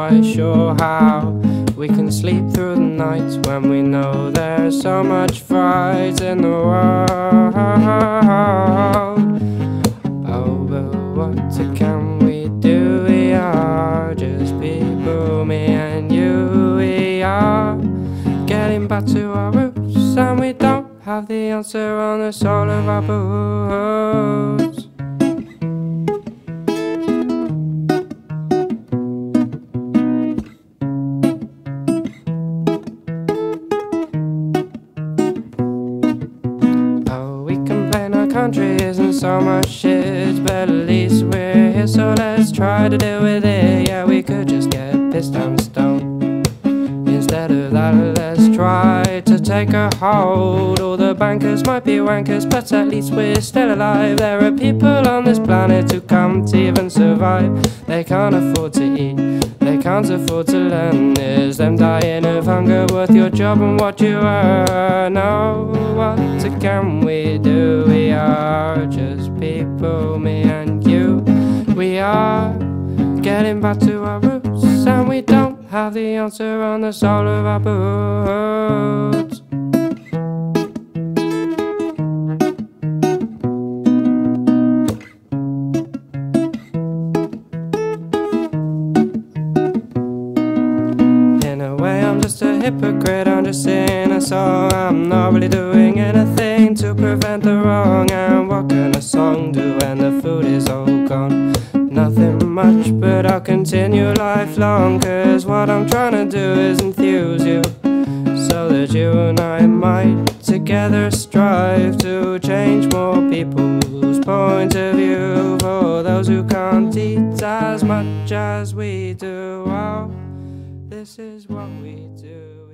quite sure how we can sleep through the nights when we know there's so much fright in the world. Oh, but what can we do? We are just people, me and you. We are getting back to our roots, and we don't have the answer on the sole of our boots. Country isn't so much shit, but at least we're here, so let's try to deal with it. Yeah, we could just get pissed and stoned. Instead of that, let's try to take a hold. All the bankers might be wankers, but at least we're still alive. There are people on this planet who can't even survive. They can't afford to eat, they can't afford to learn. Is them dying of hunger worth your job and what you earn? Oh, what can we do? We are just people, me and you. We are getting back to our roots, and we don't have the answer on the sole of our boots. In a way I'm just a hypocrite, I'm just singing a song. I'm not really doing anything to prevent the wrong. And what can a song do when the food is all gone? Nothing much, but I'll continue lifelong, 'cause what I'm trying to do is enthuse you, so that you and I might together strive to change more people's point of view. For those who can't eat as much as we do, well, this is what we do.